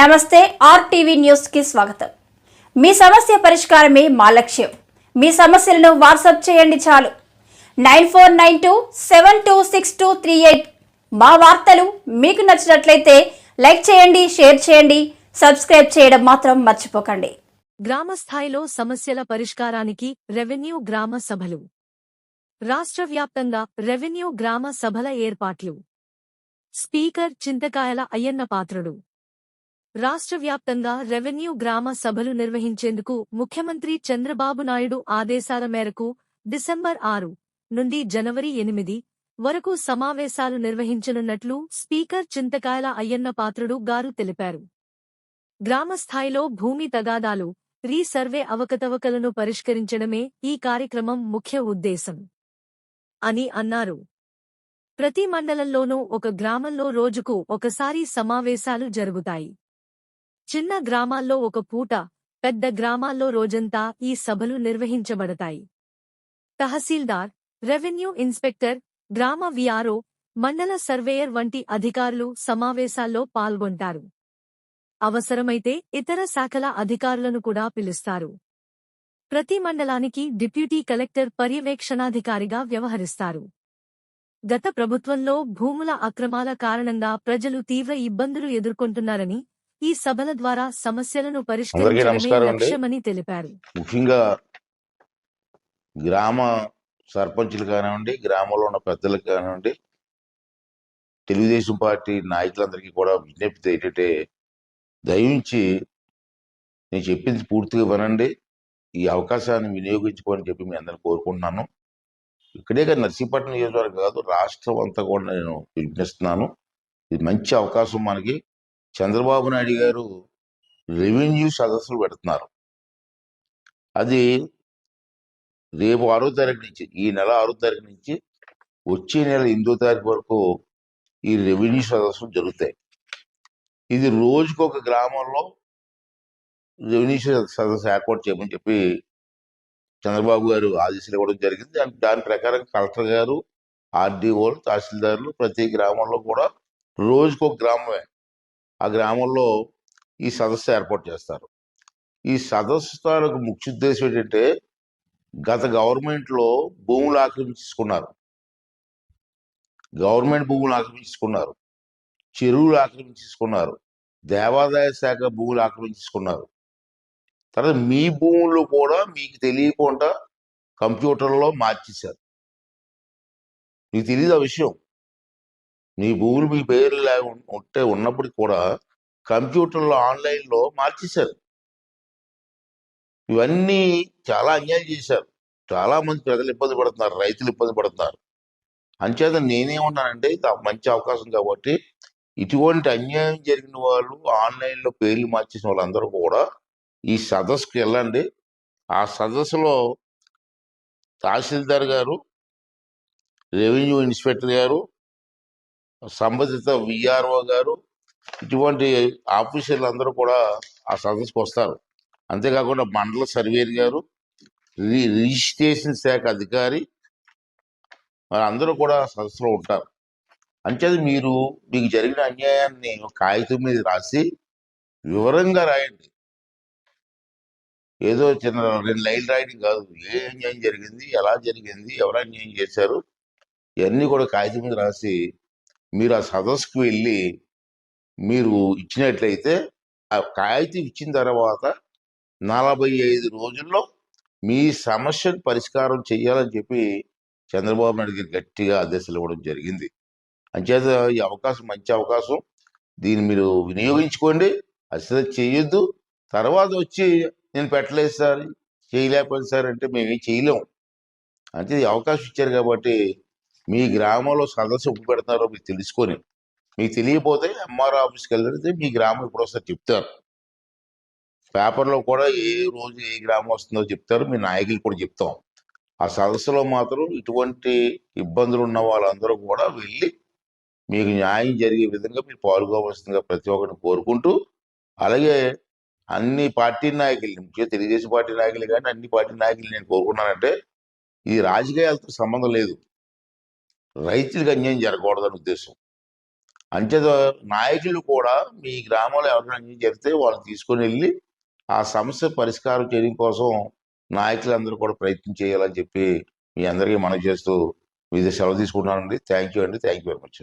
నమస్తే RTV news కి స్వాగతం. మీ సమస్య పరిష్కారమే మా లక్ష్యం. మీ సమస్యలను వాట్సాప్ చేయండి చాలు. 9492726238. మా వార్తలు మీకు నచ్చినట్లయితే లైక్ చేయండి, షేర్ చేయండి, సబ్స్క్రైబ్ చేయడం మాత్రం మర్చిపోకండి. గ్రామ స్థాయిలో సమస్యల పరిష్కారానికి రెవెన్యూ గ్రామ సభలు. రాష్ట్ర వ్యాప్తంగా రెవెన్యూ గ్రామ సభల ఏర్పాట్లు. స్పీకర్ చింతకాయల అయ్యన్న పాత్రుడు. రాష్ట్ర వ్యాప్తంగా రెవెన్యూ గ్రామ సభలు నిర్వహించేందుకు ముఖ్యమంత్రి చంద్రబాబు నాయుడు ఆదేశాల మేరకు డిసెంబర్ 6 నుండి జనవరి 8 వరకు సమావేశాలు నిర్వహించనున్నట్లు స్పీకర్ చింతకాయల అయ్యన్న పాత్రుడు గారు తెలిపారు. గ్రామ స్థాయిలో భూమి తగాదాలు, రీ-సర్వే అవకతవకలను పరిష్కరించడమే ఈ కార్యక్రమం ముఖ్య ఉద్దేశం అని అన్నారు. ప్రతి మండలంలోనూ ఒక గ్రామంలో రోజుకు ఒకసారి సమావేశాలు జరుగుతాయి. చిన్న గ్రామాల్లో ఒక పూట, పెద్ద గ్రామాల్లో రోజంతా ఈ సభలు నిర్వహించబడతాయి. తహసీల్దార్, రెవెన్యూ ఇన్స్పెక్టర్, గ్రామ విఆర్ఓ, మండల సర్వేయర్ వంటి అధికారులు సమావేశాల్లో పాల్గొంటారు. అవసరమైతే ఇతర శాఖల అధికారులను కూడా పిలుస్తారు. ప్రతి మండలానికి డిప్యూటీ కలెక్టర్ పర్యవేక్షణాధికారిగా వ్యవహరిస్తారు. గత ప్రభుత్వంలో భూముల అక్రమాల కారణంగా ప్రజలు తీవ్ర ఇబ్బందులు ఎదుర్కొంటున్నారని, ఈ సభల ద్వారా సమస్యలను పరిష్కరించడమే లక్ష్యమని తెలిపారు. ముఖ్యంగా గ్రామ సర్పంచులు కానివ్వండి, గ్రామంలో ఉన్న పెద్దలకు కానివ్వండి, తెలుగుదేశం పార్టీ నాయకులందరికీ కూడా విజ్ఞప్తి ఏంటంటే, దయించి నేను చెప్పింది పూర్తిగా వినండి, ఈ అవకాశాన్ని వినియోగించుకోని చెప్పి మీ అందరిని కోరుకుంటున్నాను. ఇక్కడే కానీ నర్సీపట్నం నియోజకవర్గం కాదు, రాష్ట్రం అంతా కూడా నేను పిలుపునిస్తున్నాను. ఇది మంచి అవకాశం మనకి. చంద్రబాబు నాయుడు గారు రెవెన్యూ సదస్సులు పెడుతున్నారు. అది రేపు 6వ తారీఖు నుంచి, ఈ నెల 6వ తారీఖు నుంచి వచ్చే నెల 8వ తారీఖు వరకు ఈ రెవెన్యూ సదస్సులు జరుగుతాయి. ఇది రోజుకొక గ్రామంలో రెవెన్యూ సదస్సు ఏర్పాటు చేయమని చెప్పి చంద్రబాబు గారు ఆదేశాలు ఇవ్వడం జరిగింది. దాని ప్రకారం కలెక్టర్ గారు, ఆర్డీఓలు, తహసీల్దారులు ప్రతి గ్రామంలో కూడా రోజుకొక గ్రామమే, ఆ గ్రామంలో ఈ సదస్సు ఏర్పాటు చేస్తారు. ఈ సదస్సు తాలూకు ముఖ్య ఉద్దేశం ఏంటంటే, గత గవర్నమెంట్లో భూములు ఆక్రమించుకున్నారు, గవర్నమెంట్ భూములు ఆక్రమించుకున్నారు, చెరువులు ఆక్రమించుకున్నారు, దేవాదాయ శాఖ భూములు ఆక్రమించుకున్నారు. తర్వాత మీ భూములు కూడా మీకు తెలియకుండా కంప్యూటర్లో మార్చేశారు. మీకు తెలియదు ఆ విషయం. మీ భూములు మీ పేర్లు ఉంటే ఉన్నప్పటికీ కూడా కంప్యూటర్లో, ఆన్లైన్లో మార్చేశారు. ఇవన్నీ చాలా అన్యాయం చేశారు. చాలా మంది ప్రజలు ఇబ్బంది పడుతున్నారు, రైతులు ఇబ్బంది పడుతున్నారు. అంచేత నేనేమన్నానంటే, ఇది మంచి అవకాశం కాబట్టి ఇటువంటి అన్యాయం జరిగిన వాళ్ళు, ఆన్లైన్లో పేర్లు మార్చేసిన వాళ్ళందరూ కూడా ఈ సదస్సుకు వెళ్ళండి. ఆ సదస్సులో తహసీల్దార్ గారు, రెవెన్యూ ఇన్స్పెక్టర్ గారు, సంబంధిత విఆర్ఓ గారు, ఇటువంటి ఆఫీసర్లు అందరూ కూడా ఆ సదస్సుకు వస్తారు. అంతేకాకుండా మండల సర్వేయర్ గారు, రిజిస్ట్రేషన్ శాఖ అధికారి, వారందరూ కూడా సదస్సులో ఉంటారు. అంచేది మీకు జరిగిన అన్యాయాన్ని ఒక కాగితం మీద రాసి వివరంగా రాయండి. ఏదో చిన్న 2 లైన్లు రాయడం కాదు. ఏ అన్యాయం జరిగింది, ఎలా జరిగింది, ఎవరు అన్యాయం చేశారు, ఇవన్నీ కూడా కాగితం మీద రాసి మీరు ఆ సదస్సుకు వెళ్ళి మీరు ఇచ్చినట్లయితే, ఆ కాగితం ఇచ్చిన తర్వాత 45 రోజుల్లో మీ సమస్యను పరిష్కారం చేయాలని చెప్పి చంద్రబాబు నాయుడు గారు గట్టిగా ఆదేశాలు ఇవ్వడం జరిగింది. అంచేత ఈ అవకాశం మంచి అవకాశం, దీన్ని మీరు వినియోగించుకోండి. అసలు చేయొద్దు. తర్వాత వచ్చి నేను పెట్టలేదు సార్, చేయలేకపోయింది సార్ అంటే మేమేం చేయలేము. అంటే ఈ అవకాశం ఇచ్చారు కాబట్టి మీ గ్రామంలో సదస్సు ఎప్పుడు పెడతారో మీకు తెలుసుకొని, మీకు తెలియకపోతే ఎంఆర్ఓ ఆఫీస్కి వెళ్తే మీ గ్రామం ఇప్పుడు వస్తారు చెప్తారు. పేపర్లో కూడా ఏ రోజు ఏ గ్రామం వస్తుందో చెప్తారు, మీ నాయకులు కూడా చెప్తాం. ఆ సదస్సులో మాత్రం ఇటువంటి ఇబ్బందులు ఉన్న వాళ్ళందరూ కూడా వెళ్ళి మీకు న్యాయం జరిగే విధంగా మీరు పాల్గొవలసిందిగా ప్రతి ఒక్కరిని కోరుకుంటూ, అలాగే అన్ని పార్టీ నాయకుల్ని, ముఖ్యంగా తెలుగుదేశం పార్టీ నాయకులు కానీ అన్ని పార్టీ నాయకులు నేను కోరుకున్నానంటే, ఈ రాజకీయాలతో సంబంధం లేదు, రైతులకు అన్యాయం జరగకూడదని ఉద్దేశం. అంచేత నాయకులు కూడా మీ గ్రామంలో ఎవరైనా అన్యాయం జరిగితే వాళ్ళని తీసుకొని వెళ్ళి ఆ సమస్య పరిష్కారం చేయడం కోసం నాయకులందరూ కూడా ప్రయత్నం చేయాలని చెప్పి మీ అందరికీ మనవి చేస్తూ వివిధ సెలవు తీసుకుంటున్నానండి. థ్యాంక్ యూ అండి. Thank you very much.